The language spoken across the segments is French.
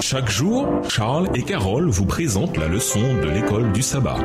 Chaque jour, Charles et Carole vous présentent la leçon de l'école du sabbat.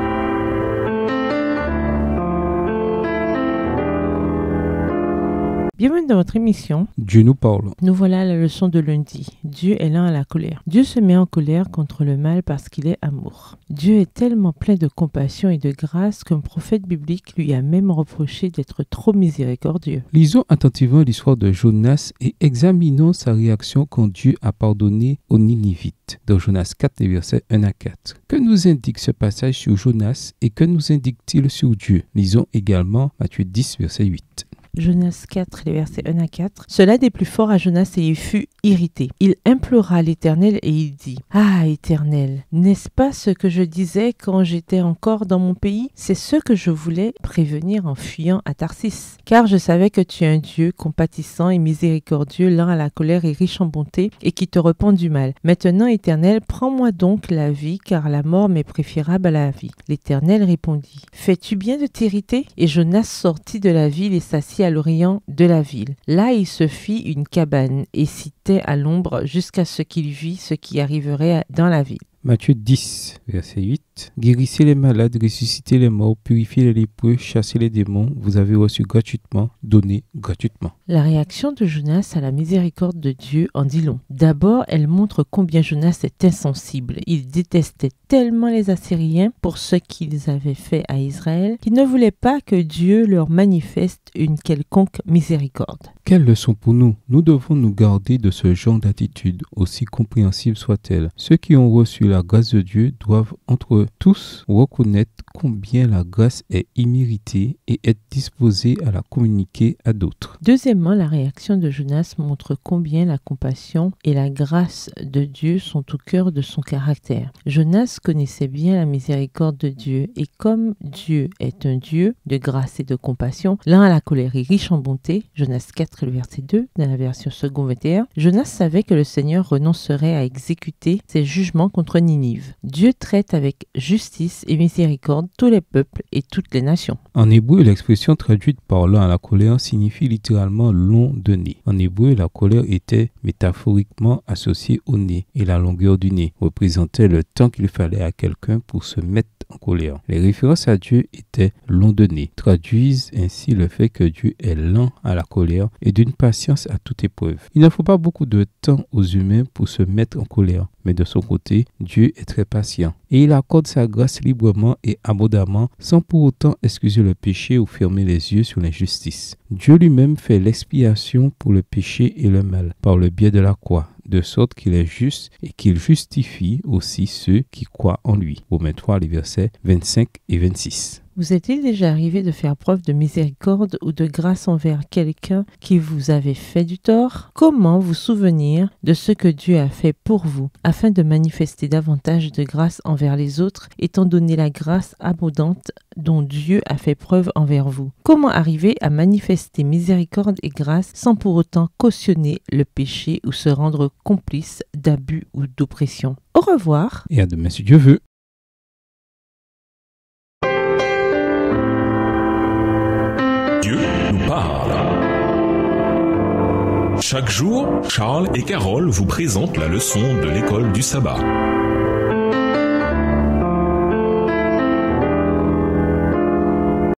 Bienvenue dans votre émission. Dieu nous parle. Nous voilà à la leçon de lundi. Dieu est lent à la colère. Dieu se met en colère contre le mal parce qu'il est amour. Dieu est tellement plein de compassion et de grâce qu'un prophète biblique lui a même reproché d'être trop miséricordieux. Lisons attentivement l'histoire de Jonas et examinons sa réaction quand Dieu a pardonné aux Ninivites. Dans Jonas 4, les versets 1 à 4. Que nous indique ce passage sur Jonas et que nous indique-t-il sur Dieu? Lisons également Matthieu 10, verset 8. Jonas 4, les versets 1 à 4. Cela déplut fort à Jonas et il fut irrité. Il implora l'Éternel et il dit : Ah, Éternel, n'est-ce pas ce que je disais quand j'étais encore dans mon pays? C'est ce que je voulais prévenir en fuyant à Tarsis. Car je savais que tu es un Dieu compatissant et miséricordieux, lent à la colère et riche en bonté, et qui te repent du mal. Maintenant, Éternel, prends-moi donc la vie, car la mort m'est préférable à la vie. L'Éternel répondit : Fais-tu bien de t'irriter? Et Jonas sortit de la ville et s'assit à l'orient de la ville. Là, il se fit une cabane et s'y tait à l'ombre jusqu'à ce qu'il vît ce qui arriverait dans la ville. Matthieu 10, verset 8. Guérissez les malades, ressuscitez les morts, purifiez les lépreux, chassez les démons. Vous avez reçu gratuitement, donnez gratuitement. La réaction de Jonas à la miséricorde de Dieu en dit long. D'abord, elle montre combien Jonas est insensible. Il détestait tellement les Assyriens pour ce qu'ils avaient fait à Israël qu'il ne voulait pas que Dieu leur manifeste une quelconque miséricorde. Quelle leçon pour nous? Nous devons nous garder de ce genre d'attitude, aussi compréhensible soit-elle. Ceux qui ont reçu la grâce de Dieu doivent entre tous reconnaître combien la grâce est imméritée et être disposés à la communiquer à d'autres. Deuxièmement, la réaction de Jonas montre combien la compassion et la grâce de Dieu sont au cœur de son caractère. Jonas connaissait bien la miséricorde de Dieu et comme Dieu est un Dieu de grâce et de compassion, lent à la colère et riche en bonté, Jonas 4, le verset 2, dans la version second 21, Jonas savait que le Seigneur renoncerait à exécuter ses jugements contre Ninive. Dieu traite avec justice et miséricorde tous les peuples et toutes les nations. En hébreu, l'expression traduite par lent à la colère signifie littéralement long de nez. En hébreu, la colère était métaphoriquement associée au nez et la longueur du nez représentait le temps qu'il fallait à quelqu'un pour se mettre en colère. Les références à Dieu étaient long de nez, traduisent ainsi le fait que Dieu est lent à la colère et d'une patience à toute épreuve. Il ne faut pas beaucoup de temps aux humains pour se mettre en colère, mais de son côté, Dieu est très patient et il accorde sa grâce librement et abondamment sans pour autant excuser le péché ou fermer les yeux sur l'injustice. Dieu lui-même fait l'expiation pour le péché et le mal par le biais de la croix, de sorte qu'il est juste et qu'il justifie aussi ceux qui croient en lui. Romains 3, les versets 25 et 26. Vous est-il déjà arrivé de faire preuve de miséricorde ou de grâce envers quelqu'un qui vous avait fait du tort? Comment vous souvenir de ce que Dieu a fait pour vous afin de manifester davantage de grâce envers les autres, étant donné la grâce abondante dont Dieu a fait preuve envers vous? Comment arriver à manifester miséricorde et grâce sans pour autant cautionner le péché ou se rendre complice d'abus ou d'oppression? Au revoir et à demain si Dieu veut. Dieu nous parle. Chaque jour, Charles et Carole vous présentent la leçon de l'école du sabbat.